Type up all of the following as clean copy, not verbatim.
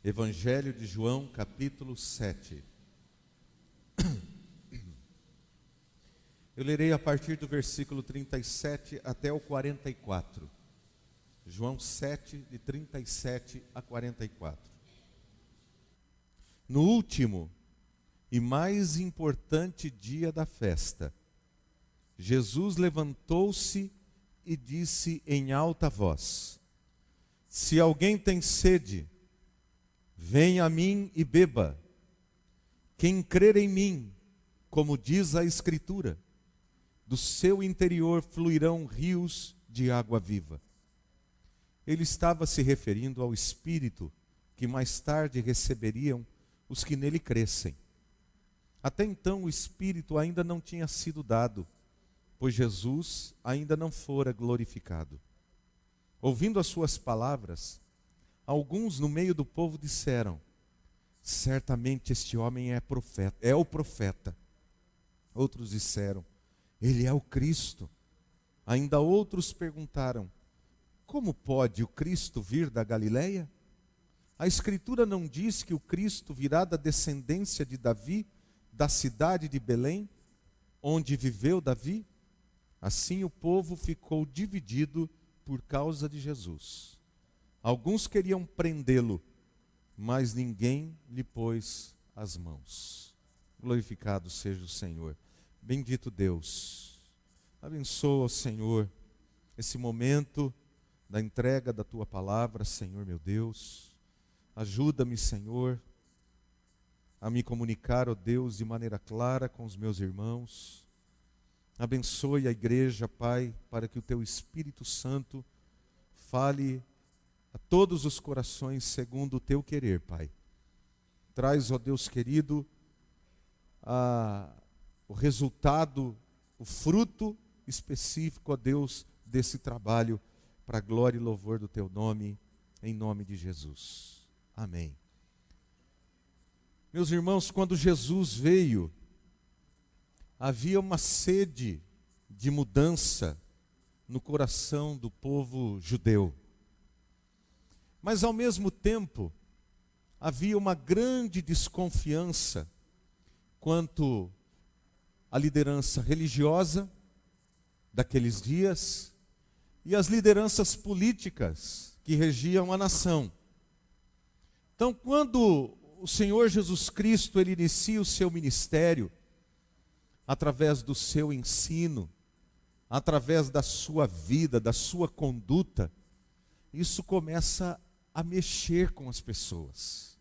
Evangelho de João, capítulo 7. Eu lerei a partir do versículo 37 até o 44. João 7, de 37 a 44. No último e mais importante dia da festa, Jesus levantou-se e disse em alta voz: Se alguém tem sede, venha a mim e beba. Quem crer em mim, como diz a Escritura, do seu interior fluirão rios de água viva. Ele estava se referindo ao Espírito que mais tarde receberiam os que nele crescem. Até então o Espírito ainda não tinha sido dado, pois Jesus ainda não fora glorificado. Ouvindo as suas palavras, alguns no meio do povo disseram: certamente este homem é o profeta. Outros disseram: ele é o Cristo. Ainda outros perguntaram: como pode o Cristo vir da Galileia? A Escritura não diz que o Cristo virá da descendência de Davi, da cidade de Belém, onde viveu Davi? Assim o povo ficou dividido por causa de Jesus. Alguns queriam prendê-lo, mas ninguém lhe pôs as mãos. Glorificado seja o Senhor. Bendito Deus. Abençoa, Senhor, esse momento da entrega da Tua palavra, Senhor meu Deus. Ajuda-me, Senhor, a me comunicar, ó Deus, de maneira clara com os meus irmãos. Abençoe a igreja, Pai, para que o Teu Espírito Santo fale a todos os corações segundo o Teu querer, Pai. Traz, ó Deus querido, o resultado, o fruto específico, ó Deus, desse trabalho, para a glória e louvor do Teu nome, em nome de Jesus. Amém. Meus irmãos, quando Jesus veio, havia uma sede de mudança no coração do povo judeu. Mas ao mesmo tempo, havia uma grande desconfiança quanto à liderança religiosa daqueles dias e as lideranças políticas que regiam a nação. Então, quando o Senhor Jesus Cristo ele inicia o seu ministério, através do seu ensino, através da sua vida, da sua conduta, isso começa a mexer com as pessoas.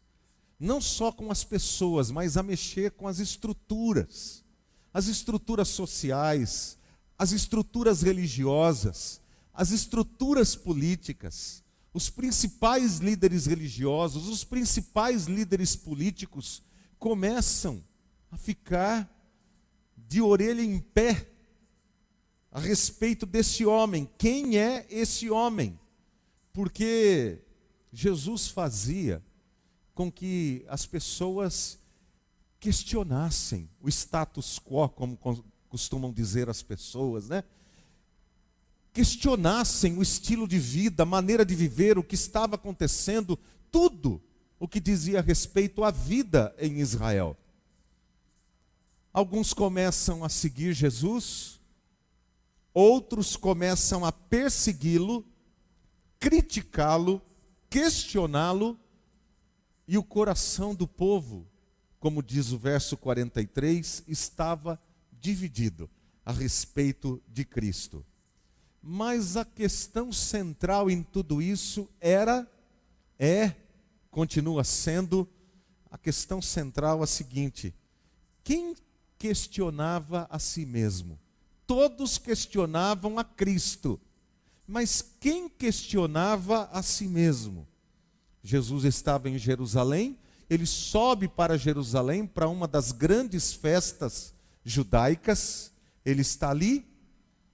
Não só com as pessoas, mas a mexer com as estruturas sociais, as estruturas religiosas, as estruturas políticas. Os principais líderes religiosos, os principais líderes políticos começam a ficar de orelha em pé a respeito desse homem. Quem é esse homem? Porque Jesus fazia com que as pessoas questionassem o status quo, como costumam dizer as pessoas, né? Questionassem o estilo de vida, a maneira de viver, o que estava acontecendo, tudo o que dizia respeito à vida em Israel. Alguns começam a seguir Jesus, outros começam a persegui-lo, criticá-lo, questioná-lo, e o coração do povo, como diz o verso 43, estava dividido a respeito de Cristo. Mas a questão central em tudo isso continua sendo a questão central a seguinte: quem questionava a si mesmo? Todos questionavam a Cristo, mas quem questionava a si mesmo? Jesus estava em Jerusalém, ele sobe para Jerusalém para uma das grandes festas judaicas, ele está ali,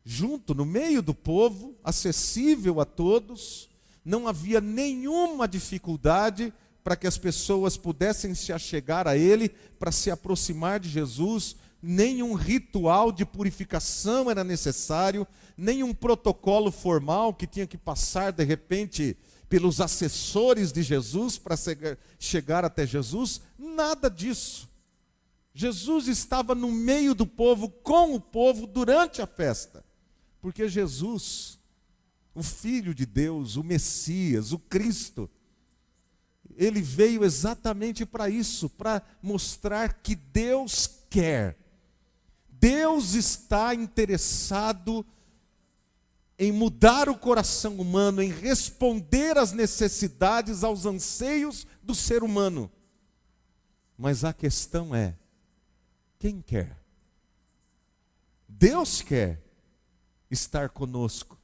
junto, no meio do povo, acessível a todos, não havia nenhuma dificuldade para que as pessoas pudessem se achegar a ele, para se aproximar de Jesus, nenhum ritual de purificação era necessário, nenhum protocolo formal que tinha que passar de repente pelos assessores de Jesus para chegar até Jesus, nada disso. Jesus estava no meio do povo, com o povo, durante a festa. Porque Jesus, o Filho de Deus, o Messias, o Cristo, ele veio exatamente para isso, para mostrar que Deus quer. Deus está interessado em mudar o coração humano, em responder às necessidades, aos anseios do ser humano. Mas a questão é, quem quer? Deus quer estar conosco.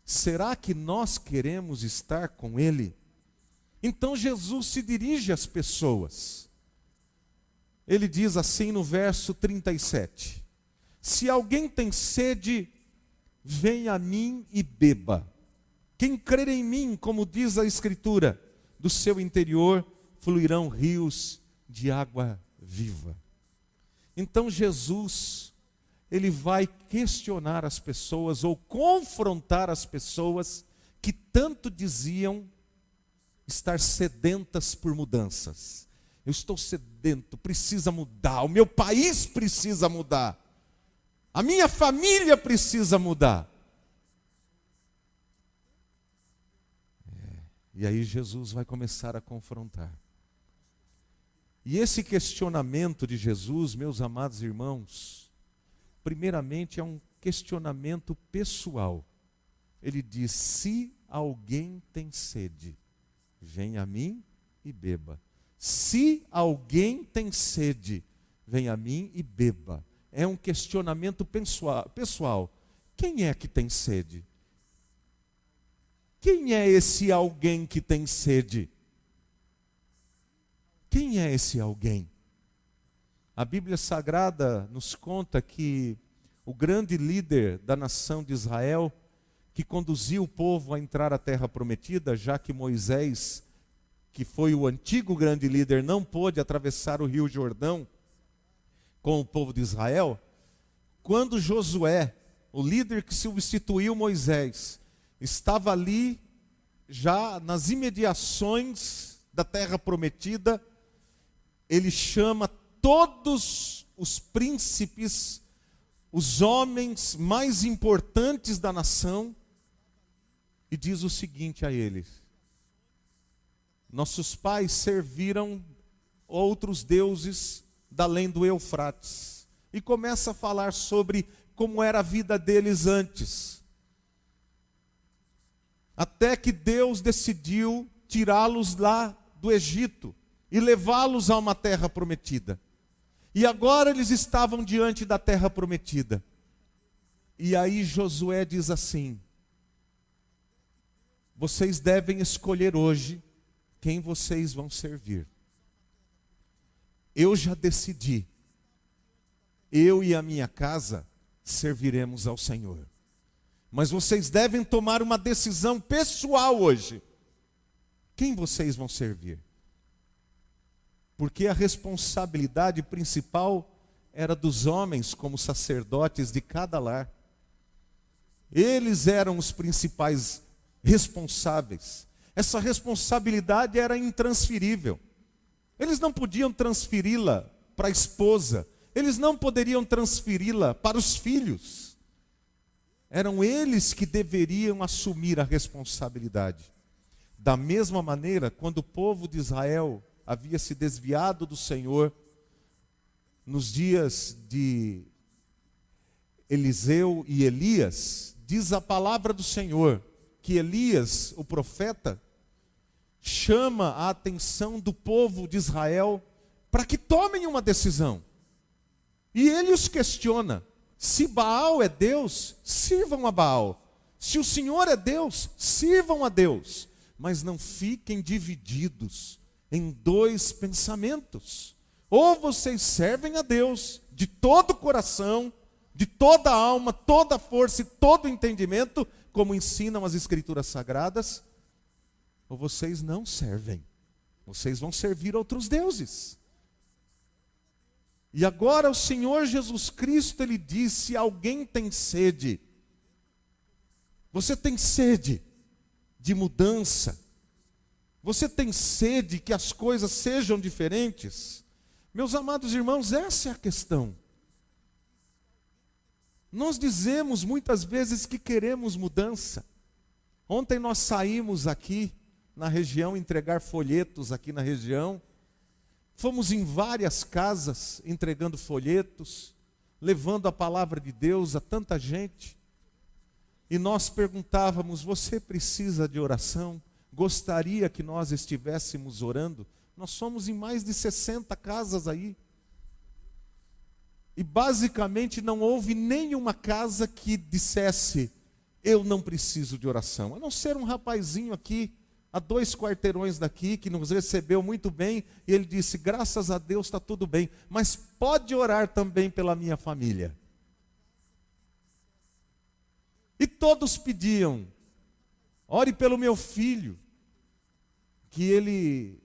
Será que nós queremos estar com Ele? Então Jesus se dirige às pessoas. Ele diz assim no verso 37. Se alguém tem sede, venha a mim e beba. Quem crer em mim, como diz a Escritura, do seu interior fluirão rios de água viva. Então Jesus, ele vai questionar as pessoas ou confrontar as pessoas que tanto diziam estar sedentas por mudanças. Eu estou sedento, precisa mudar, o meu país precisa mudar, a minha família precisa mudar. E aí Jesus vai começar a confrontar. E esse questionamento de Jesus, meus amados irmãos, primeiramente é um questionamento pessoal. Ele diz, se alguém tem sede, venha a mim e beba. Se alguém tem sede, venha a mim e beba. É um questionamento pessoal. Quem é que tem sede? Quem é esse alguém que tem sede? Quem é esse alguém? A Bíblia Sagrada nos conta que o grande líder da nação de Israel, que conduziu o povo a entrar à terra prometida, já que Moisés, que foi o antigo grande líder, não pôde atravessar o rio Jordão com o povo de Israel, quando Josué, o líder que substituiu Moisés, estava ali já nas imediações da terra prometida, ele chama todos os príncipes, os homens mais importantes da nação, e diz o seguinte a eles: nossos pais serviram outros deuses da além do Eufrates. E começa a falar sobre como era a vida deles antes. Até que Deus decidiu tirá-los lá do Egito e levá-los a uma terra prometida. E agora eles estavam diante da terra prometida. E aí Josué diz assim: vocês devem escolher hoje quem vocês vão servir. Eu já decidi. Eu e a minha casa serviremos ao Senhor. Mas vocês devem tomar uma decisão pessoal hoje. Quem vocês vão servir? Porque a responsabilidade principal era dos homens como sacerdotes de cada lar. Eles eram os principais responsáveis. Essa responsabilidade era intransferível. Eles não podiam transferi-la para a esposa. Eles não poderiam transferi-la para os filhos. Eram eles que deveriam assumir a responsabilidade. Da mesma maneira, quando o povo de Israel havia se desviado do Senhor, nos dias de Eliseu e Elias, diz a palavra do Senhor, que Elias, o profeta, chama a atenção do povo de Israel para que tomem uma decisão. E ele os questiona: se Baal é Deus, sirvam a Baal. Se o Senhor é Deus, sirvam a Deus. Mas não fiquem divididos em dois pensamentos. Ou vocês servem a Deus de todo o coração, de toda a alma, toda a força e todo o entendimento, como ensinam as Escrituras Sagradas, ou vocês não servem. Vocês vão servir outros deuses. E agora o Senhor Jesus Cristo, Ele diz: se alguém tem sede, você tem sede de mudança, você tem sede que as coisas sejam diferentes? Meus amados irmãos, essa é a questão. Nós dizemos muitas vezes que queremos mudança. Ontem nós saímos aqui na região, entregar folhetos aqui na região. Fomos em várias casas entregando folhetos, levando a palavra de Deus a tanta gente. E nós perguntávamos: você precisa de oração? Gostaria que nós estivéssemos orando? Nós somos em mais de 60 casas aí. E basicamente não houve nenhuma casa que dissesse: eu não preciso de oração. A não ser um rapazinho aqui, a 2 quarteirões daqui, que nos recebeu muito bem, e ele disse: graças a Deus está tudo bem, mas pode orar também pela minha família. E todos pediam: ore pelo meu filho, que ele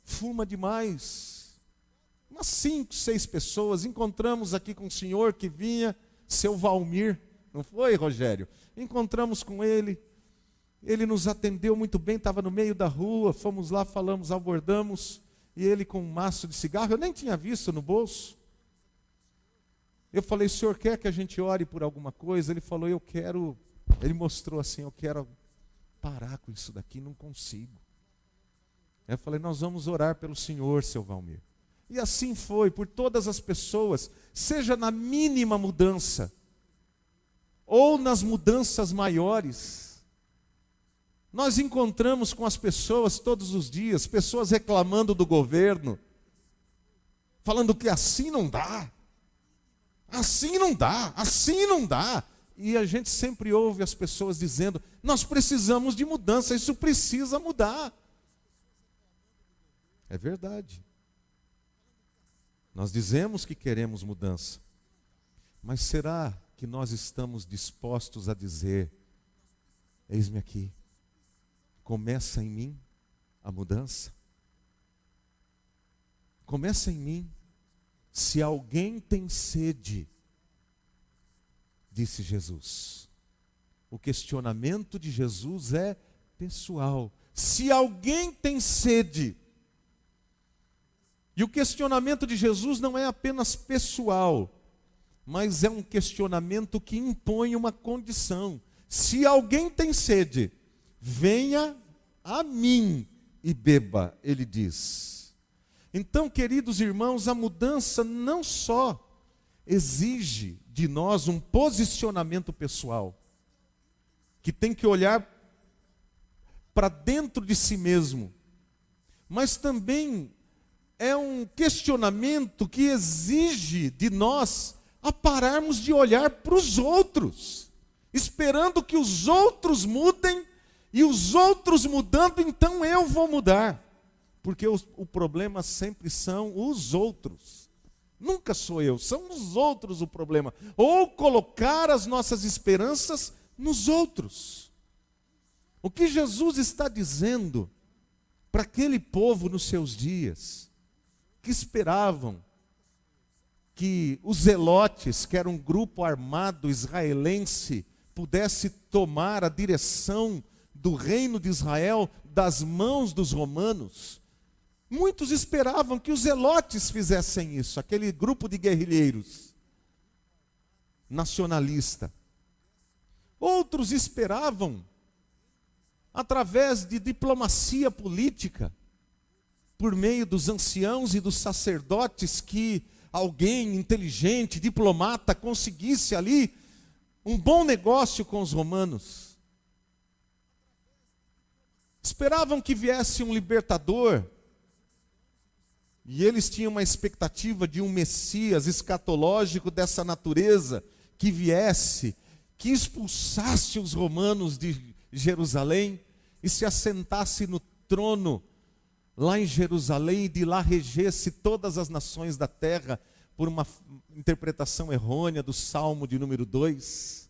fuma demais. Umas 5, 6 pessoas. Encontramos aqui com o senhor que vinha, seu Valmir, não foi, Rogério? Encontramos com ele, ele nos atendeu muito bem, estava no meio da rua, fomos lá, falamos, abordamos, e ele com um maço de cigarro, eu nem tinha visto no bolso. Eu falei: o senhor quer que a gente ore por alguma coisa? Ele falou: eu quero, ele mostrou assim: eu quero parar com isso daqui, não consigo. Eu falei: nós vamos orar pelo senhor, seu Valmir. E assim foi, por todas as pessoas, seja na mínima mudança, ou nas mudanças maiores. Nós encontramos com as pessoas todos os dias, pessoas reclamando do governo, falando que assim não dá, assim não dá, assim não dá. E a gente sempre ouve as pessoas dizendo: nós precisamos de mudança, isso precisa mudar. É verdade. Nós dizemos que queremos mudança, mas será que nós estamos dispostos a dizer: eis-me aqui, começa em mim a mudança? Começa em mim. Se alguém tem sede, disse Jesus. O questionamento de Jesus é pessoal. Se alguém tem sede. E o questionamento de Jesus não é apenas pessoal, mas é um questionamento que impõe uma condição. Se alguém tem sede, venha a mim e beba, ele diz. Então, queridos irmãos, a mudança não só exige de nós um posicionamento pessoal, que tem que olhar para dentro de si mesmo, mas também é um questionamento que exige de nós a pararmos de olhar para os outros, esperando que os outros mudem, e os outros mudando, então eu vou mudar. Porque o problema sempre são os outros. Nunca sou eu, são os outros o problema. Ou colocar as nossas esperanças nos outros. O que Jesus está dizendo para aquele povo nos seus dias, que esperavam que os zelotes, que era um grupo armado israelense, pudesse tomar a direção do reino de Israel das mãos dos romanos. Muitos esperavam que os zelotes fizessem isso, aquele grupo de guerrilheiros nacionalista. Outros esperavam, através de diplomacia política, por meio dos anciãos e dos sacerdotes, que alguém inteligente, diplomata, conseguisse ali um bom negócio com os romanos. Esperavam que viesse um libertador, e eles tinham uma expectativa de um Messias escatológico dessa natureza, que viesse, que expulsasse os romanos de Jerusalém e se assentasse no trono lá em Jerusalém, e de lá regesse todas as nações da terra, por uma interpretação errônea do Salmo de número 2.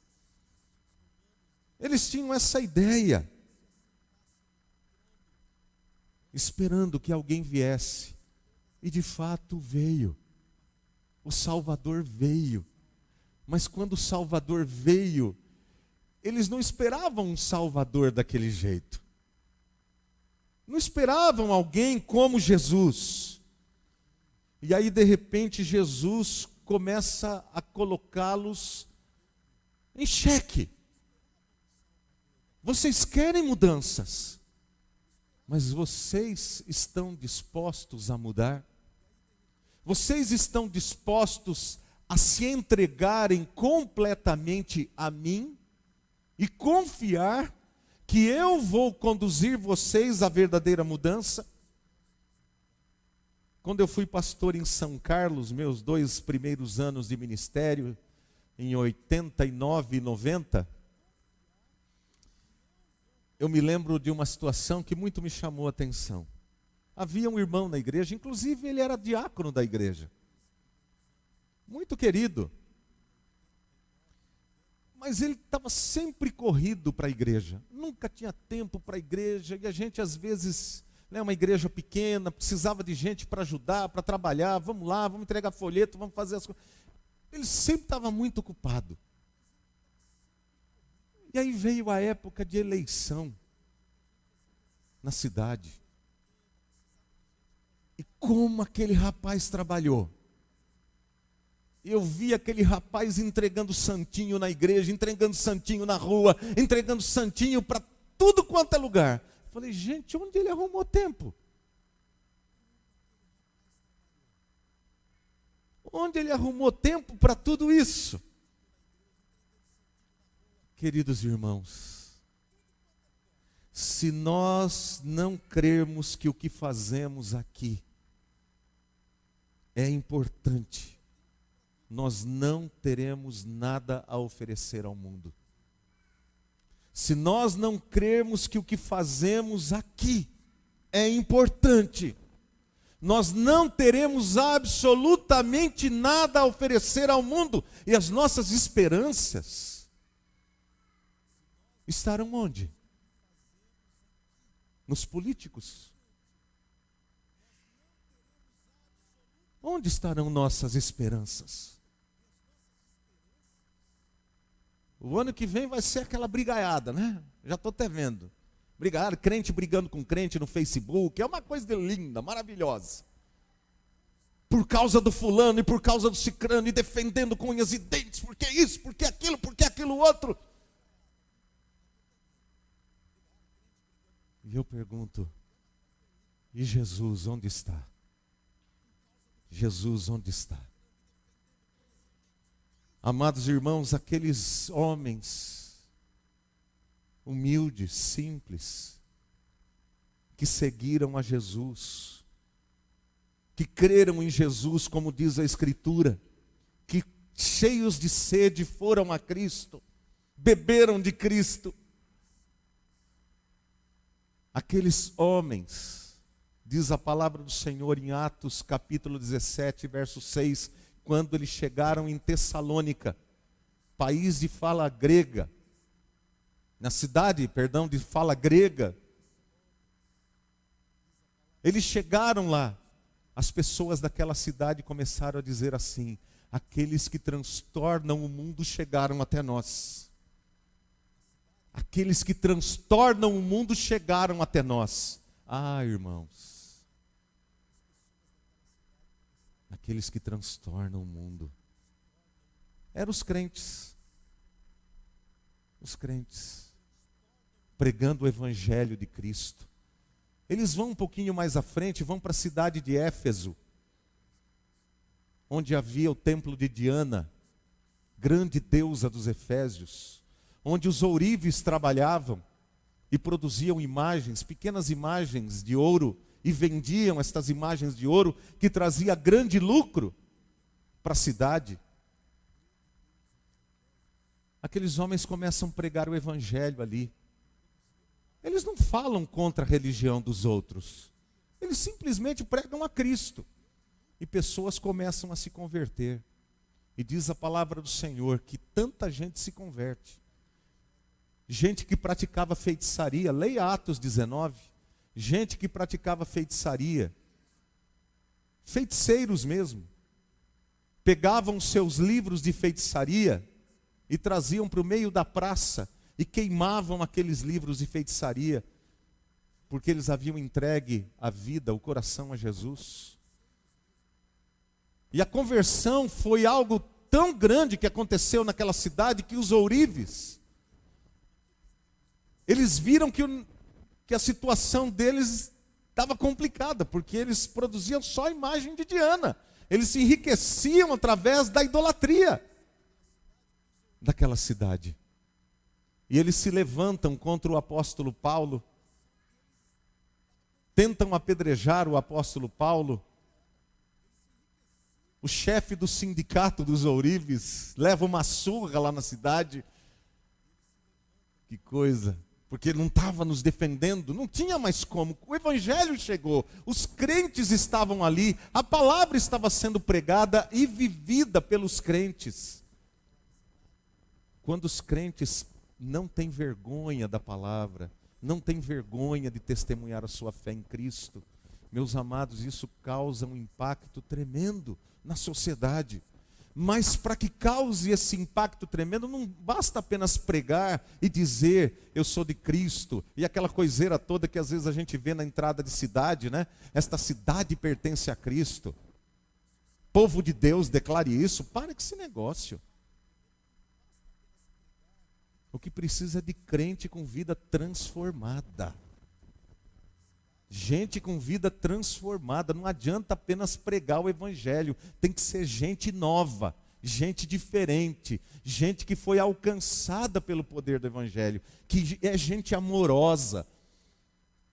Eles tinham essa ideia, esperando que alguém viesse, e de fato veio. O Salvador veio. Mas quando o Salvador veio, eles não esperavam um Salvador daquele jeito. Não esperavam alguém como Jesus. E aí, de repente, Jesus começa a colocá-los em xeque. Vocês querem mudanças, mas vocês estão dispostos a mudar? Vocês estão dispostos a se entregarem completamente a mim e confiar que eu vou conduzir vocês à verdadeira mudança? Quando eu fui pastor em São Carlos, meus 2 primeiros anos de ministério, em 89 e 90, eu me lembro de uma situação que muito me chamou a atenção. Havia um irmão na igreja, inclusive ele era diácono da igreja. Muito querido. Mas ele estava sempre corrido para a igreja. Nunca tinha tempo para a igreja. E a gente às vezes, uma igreja pequena, precisava de gente para ajudar, para trabalhar. Vamos lá, vamos entregar folheto, vamos fazer as coisas. Ele sempre estava muito ocupado. E aí veio a época de eleição na cidade. E como aquele rapaz trabalhou. Eu vi aquele rapaz entregando santinho na igreja, entregando santinho na rua, entregando santinho para tudo quanto é lugar. Falei, gente, onde ele arrumou tempo? Onde ele arrumou tempo para tudo isso? Queridos irmãos, se nós não crermos que o que fazemos aqui é importante, nós não teremos nada a oferecer ao mundo. Se nós não crermos que o que fazemos aqui é importante, nós não teremos absolutamente nada a oferecer ao mundo. E as nossas esperanças estarão onde? Nos políticos. Onde estarão nossas esperanças? O ano que vem vai ser aquela brigaiada, né? Já estou até vendo. Brigaiada, crente brigando com crente no Facebook. É uma coisa linda, maravilhosa. Por causa do fulano e por causa do cicrano, e defendendo com unhas e dentes, porque isso, porque aquilo outro. E eu pergunto, e Jesus onde está? Jesus onde está? Amados irmãos, aqueles homens humildes, simples, que seguiram a Jesus, que creram em Jesus, como diz a Escritura, que cheios de sede foram a Cristo, beberam de Cristo. Aqueles homens, diz a palavra do Senhor em Atos capítulo 17, verso 6, quando eles chegaram em Tessalônica, país de fala grega, na cidade, de fala grega, eles chegaram lá, as pessoas daquela cidade começaram a dizer assim, aqueles que transtornam o mundo chegaram até nós. Aqueles que transtornam o mundo chegaram até nós. Ah, irmãos, aqueles que transtornam o mundo eram os crentes, pregando o evangelho de Cristo. Eles vão um pouquinho mais à frente, vão para a cidade de Éfeso, onde havia o templo de Diana, grande deusa dos efésios, onde os ourives trabalhavam e produziam imagens, pequenas imagens de ouro, e vendiam estas imagens de ouro, que trazia grande lucro para a cidade. Aqueles homens começam a pregar o evangelho ali. Eles não falam contra a religião dos outros. Eles simplesmente pregam a Cristo. E pessoas começam a se converter. E diz a palavra do Senhor que tanta gente se converte. Gente que praticava feitiçaria, leia Atos 19. Gente que praticava feitiçaria. Feiticeiros mesmo. pegavam seus livros de feitiçaria e traziam para o meio da praça e queimavam aqueles livros de feitiçaria, porque eles haviam entregue a vida, o coração a Jesus. E a conversão foi algo tão grande que aconteceu naquela cidade que os ourives, eles viram que a situação deles estava complicada, porque eles produziam só a imagem de Diana. Eles se enriqueciam através da idolatria daquela cidade. E eles se levantam contra o apóstolo Paulo, tentam apedrejar o apóstolo Paulo. O chefe do sindicato dos ourives leva uma surra lá na cidade. Que coisa, porque não estava nos defendendo, não tinha mais como. O evangelho chegou, os crentes estavam ali, a palavra estava sendo pregada e vivida pelos crentes. Quando os crentes não têm vergonha da palavra, não têm vergonha de testemunhar a sua fé em Cristo, meus amados, isso causa um impacto tremendo na sociedade. Mas para que cause esse impacto tremendo, não basta apenas pregar e dizer, eu sou de Cristo, e aquela coiseira toda que às vezes a gente vê na entrada de cidade, né? Esta cidade pertence a Cristo. Povo de Deus, declare isso. Para com esse negócio. O que precisa é de crente com vida transformada. Gente com vida transformada. Não adianta apenas pregar o evangelho. Tem que ser gente nova, gente diferente, gente que foi alcançada pelo poder do evangelho, que é gente amorosa,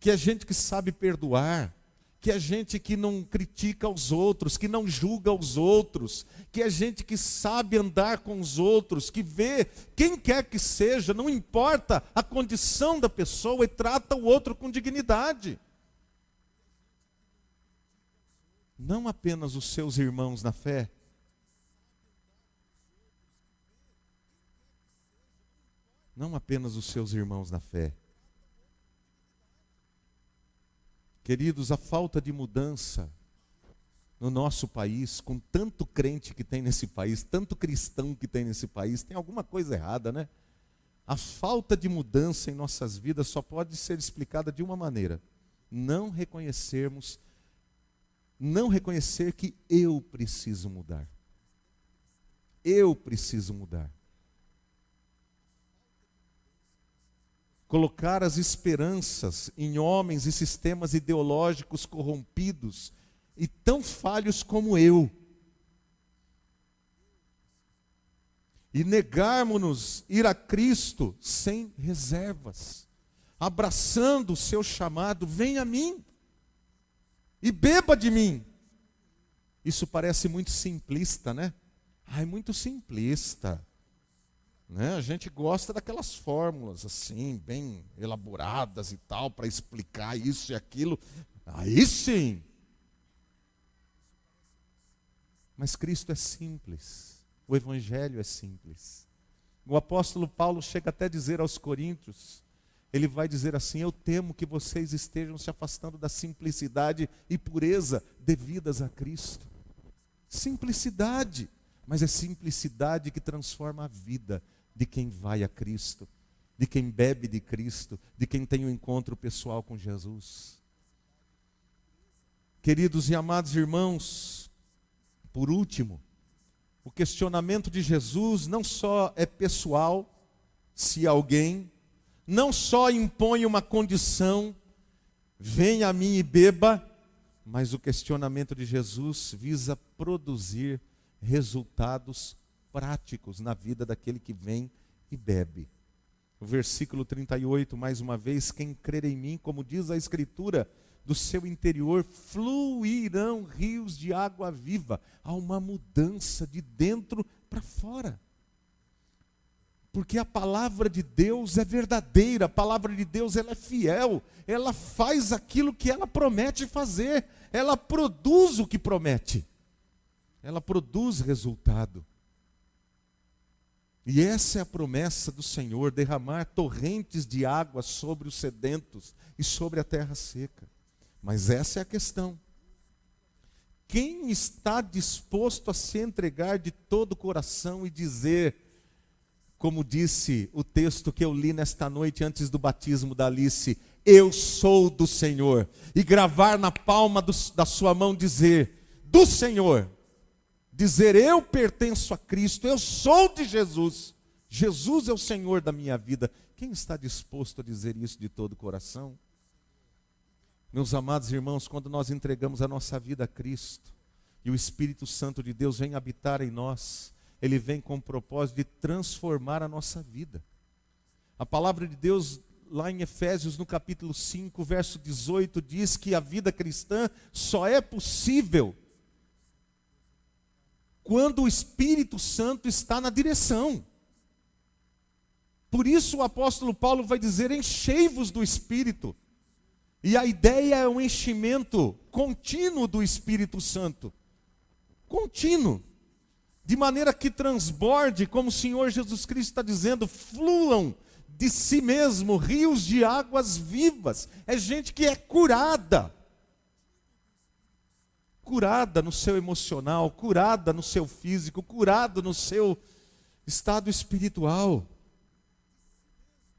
que é gente que sabe perdoar, que é gente que não critica os outros, que não julga os outros, que é gente que sabe andar com os outros, que vê quem quer que seja, não importa a condição da pessoa, e trata o outro com dignidade. Não apenas os seus irmãos na fé, não apenas os seus irmãos na fé. Queridos, a falta de mudança no nosso país, com tanto crente que tem nesse país, tanto cristão que tem nesse país, tem alguma coisa errada, né? A falta de mudança em nossas vidas só pode ser explicada de uma maneira: não reconhecer que eu preciso mudar. Eu preciso mudar. Colocar as esperanças em homens e sistemas ideológicos corrompidos e tão falhos como eu. E negarmos-nos ir a Cristo sem reservas, abraçando o seu chamado, vem a mim e beba de mim. Isso parece muito simplista, né? Ai, muito simplista. Né? A gente gosta daquelas fórmulas assim, bem elaboradas e tal, para explicar isso e aquilo. Aí sim. Mas Cristo é simples. O Evangelho é simples. O apóstolo Paulo chega até a dizer aos coríntios, ele vai dizer assim: eu temo que vocês estejam se afastando da simplicidade e pureza devidas a Cristo. Simplicidade, mas é simplicidade que transforma a vida de quem vai a Cristo, de quem bebe de Cristo, de quem tem um encontro pessoal com Jesus. Queridos e amados irmãos, por último, o questionamento de Jesus não só é pessoal, se alguém, não só impõe uma condição, venha a mim e beba, mas o questionamento de Jesus visa produzir resultados práticos na vida daquele que vem e bebe. O versículo 38, mais uma vez: quem crer em mim, como diz a Escritura, do seu interior fluirão rios de água viva. Há uma mudança de dentro para fora. Porque a palavra de Deus é verdadeira, a palavra de Deus ela é fiel, ela faz aquilo que ela promete fazer, ela produz o que promete, ela produz resultado. E essa é a promessa do Senhor, derramar torrentes de água sobre os sedentos e sobre a terra seca. Mas essa é a questão. Quem está disposto a se entregar de todo o coração e dizer, como disse o texto que eu li nesta noite antes do batismo da Alice, eu sou do Senhor, e gravar na palma da sua mão dizer, do Senhor, dizer eu pertenço a Cristo, eu sou de Jesus, Jesus é o Senhor da minha vida. Quem está disposto a dizer isso de todo o coração? Meus amados irmãos, quando nós entregamos a nossa vida a Cristo, e o Espírito Santo de Deus vem habitar em nós, Ele vem com o propósito de transformar a nossa vida. A palavra de Deus, lá em Efésios, no capítulo 5, verso 18, diz que a vida cristã só é possível quando o Espírito Santo está na direção. Por isso o apóstolo Paulo vai dizer, enchei-vos do Espírito. E a ideia é um enchimento contínuo do Espírito Santo. Contínuo. De maneira que transborde, como o Senhor Jesus Cristo está dizendo, fluam de si mesmo rios de águas vivas. É gente que é curada. Curada no seu emocional, curada no seu físico, curada no seu estado espiritual.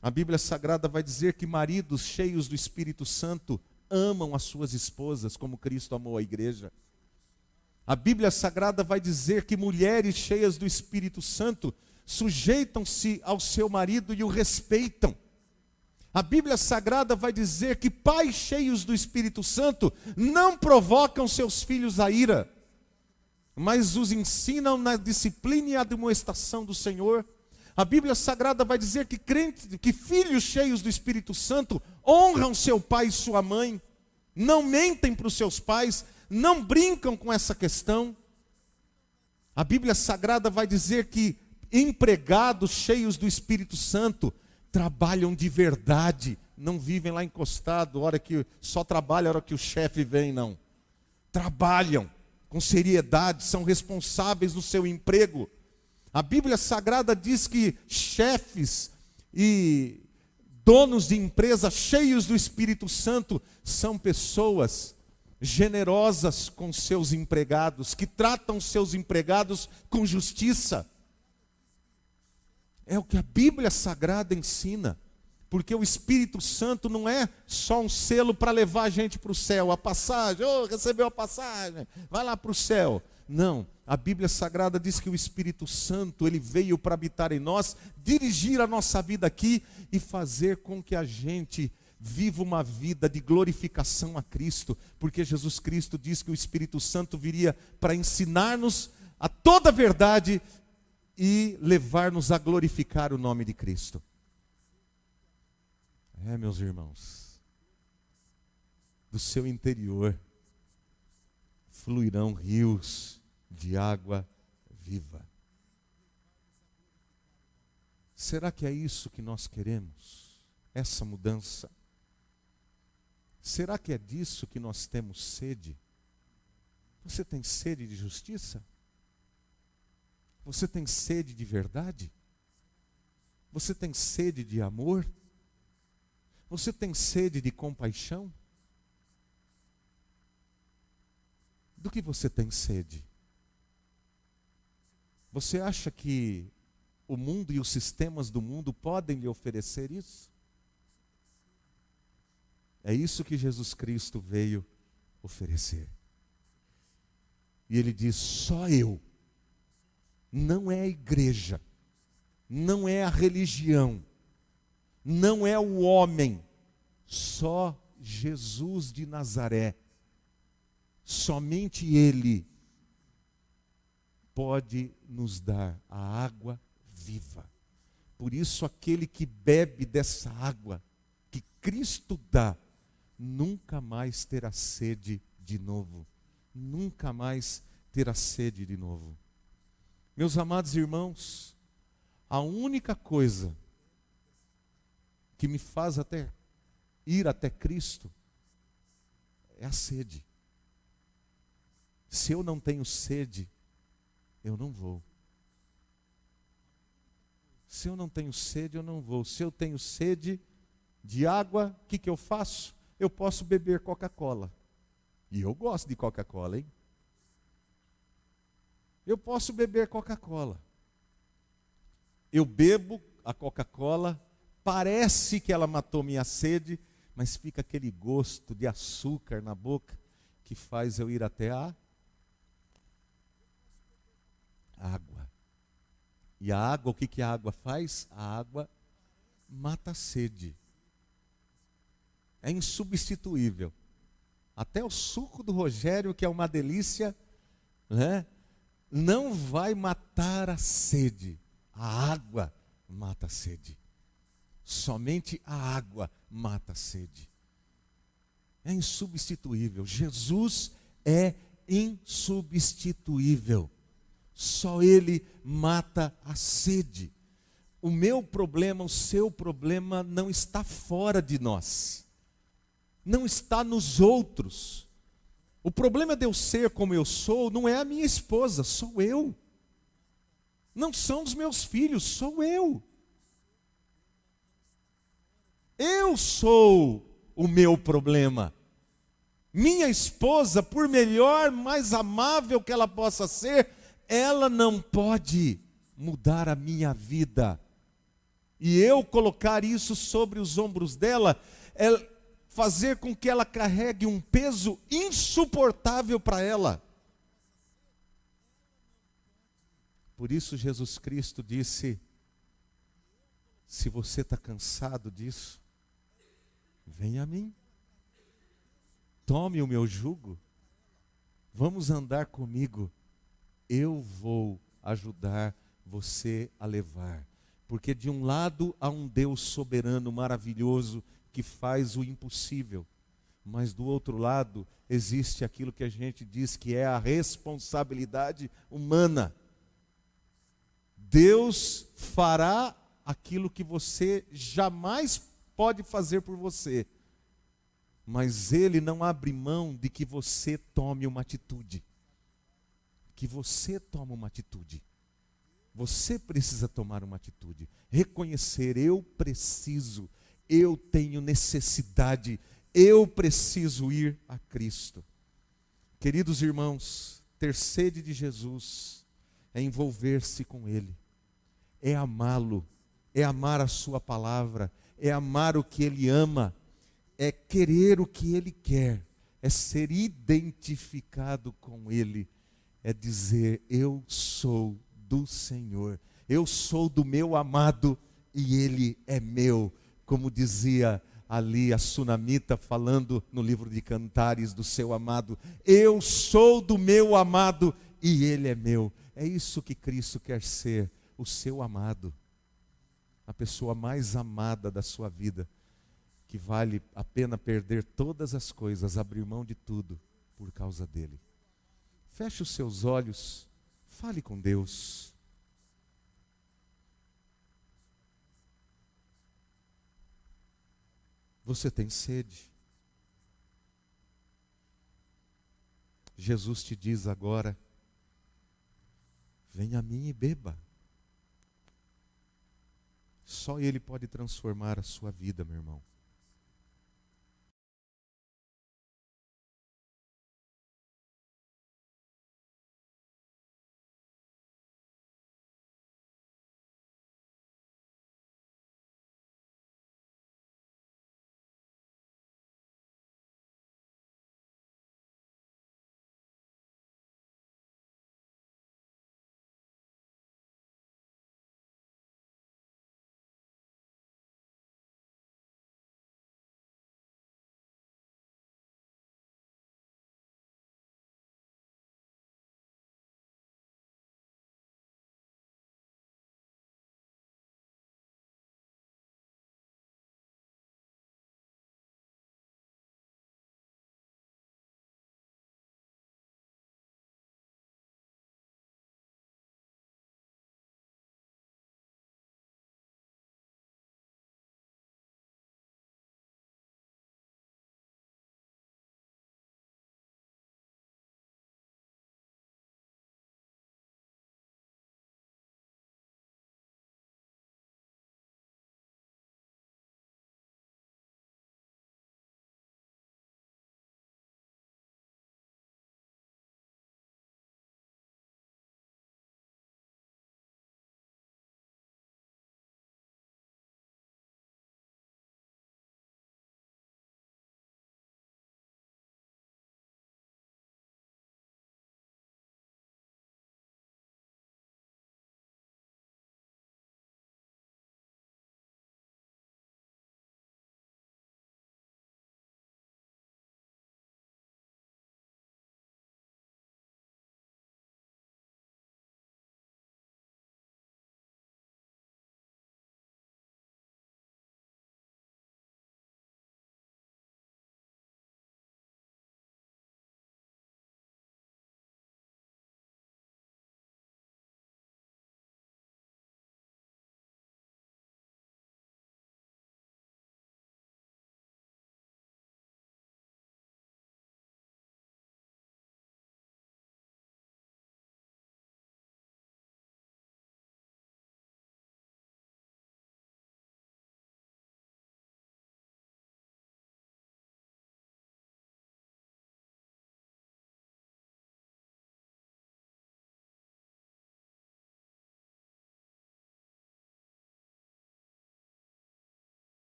A Bíblia Sagrada vai dizer que maridos cheios do Espírito Santo amam as suas esposas como Cristo amou a igreja. A Bíblia Sagrada vai dizer que mulheres cheias do Espírito Santo sujeitam-se ao seu marido e o respeitam. A Bíblia Sagrada vai dizer que pais cheios do Espírito Santo não provocam seus filhos à ira, mas os ensinam na disciplina e admoestação do Senhor. A Bíblia Sagrada vai dizer que filhos cheios do Espírito Santo honram seu pai e sua mãe, não mentem para os seus pais, não brincam com essa questão. A Bíblia Sagrada vai dizer que empregados cheios do Espírito Santo trabalham de verdade, não vivem lá encostado, hora que só trabalham a hora que o chefe vem, não. Trabalham com seriedade, são responsáveis no seu emprego. A Bíblia Sagrada diz que chefes e donos de empresas cheios do Espírito Santo são pessoas generosas com seus empregados, que tratam seus empregados com justiça. É o que a Bíblia Sagrada ensina, porque o Espírito Santo não é só um selo para levar a gente para o céu, a passagem, recebeu a passagem, vai lá para o céu. Não, a Bíblia Sagrada diz que o Espírito Santo, ele veio para habitar em nós, dirigir a nossa vida aqui e fazer com que a gente viva uma vida de glorificação a Cristo, porque Jesus Cristo diz que o Espírito Santo viria para ensinar-nos a toda a verdade e levar-nos a glorificar o nome de Cristo. Meus irmãos, do seu interior fluirão rios de água viva. Será que é isso que nós queremos? Essa mudança? Será que é disso que nós temos sede? Você tem sede de justiça? Você tem sede de verdade? Você tem sede de amor? Você tem sede de compaixão? Do que você tem sede? Você acha que o mundo e os sistemas do mundo podem lhe oferecer isso? É isso que Jesus Cristo veio oferecer. E Ele diz, só eu. Não é a igreja, não é a religião, não é o homem, só Jesus de Nazaré. Somente Ele pode nos dar a água viva. Por isso, aquele que bebe dessa água que Cristo dá, nunca mais terá sede de novo. Nunca mais terá sede de novo. Meus amados irmãos, a única coisa que me faz até ir até Cristo é a sede. Se eu não tenho sede, eu não vou. Se eu não tenho sede, eu não vou. Se eu tenho sede de água, o que eu faço? Eu posso beber Coca-Cola. E eu gosto de Coca-Cola, hein? Eu posso beber Coca-Cola. Eu bebo a Coca-Cola, parece que ela matou minha sede, mas fica aquele gosto de açúcar na boca que faz eu ir até a água. E a água, o que que a água faz? A água mata a sede. É insubstituível. Até o suco do Rogério, que é uma delícia, né, não vai matar a sede. A água mata a sede. Somente a água mata a sede. É insubstituível. Jesus é insubstituível. Só Ele mata a sede. O meu problema, o seu problema não está fora de nós. Não está nos outros. O problema de eu ser como eu sou não é a minha esposa, sou eu. Não são os meus filhos, sou eu. Eu sou o meu problema. Minha esposa, por melhor, mais amável que ela possa ser, ela não pode mudar a minha vida. E eu colocar isso sobre os ombros dela, é fazer com que ela carregue um peso insuportável para ela. Por isso Jesus Cristo disse: se você está cansado disso, venha a mim. Tome o meu jugo. Vamos andar comigo. Eu vou ajudar você a levar. Porque de um lado há um Deus soberano, maravilhoso, que faz o impossível. Mas do outro lado existe aquilo que a gente diz que é a responsabilidade humana. Deus fará aquilo que você jamais pode fazer por você. Mas Ele não abre mão de que você tome uma atitude. Que você tome uma atitude. Você precisa tomar uma atitude. Reconhecer, eu preciso, eu tenho necessidade, eu preciso ir a Cristo. Queridos irmãos, ter sede de Jesus é envolver-se com Ele, é amá-lo, é amar a sua palavra, é amar o que Ele ama, é querer o que Ele quer, é ser identificado com Ele, é dizer: eu sou do Senhor, eu sou do meu amado e Ele é meu, como dizia ali a Sunamita falando no livro de Cantares do seu amado: eu sou do meu amado e Ele é meu. É isso que Cristo quer ser, o seu amado, a pessoa mais amada da sua vida, que vale a pena perder todas as coisas, abrir mão de tudo por causa dele. Feche os seus olhos, fale com Deus. Você tem sede? Jesus te diz agora: venha a mim e beba. Só Ele pode transformar a sua vida, meu irmão.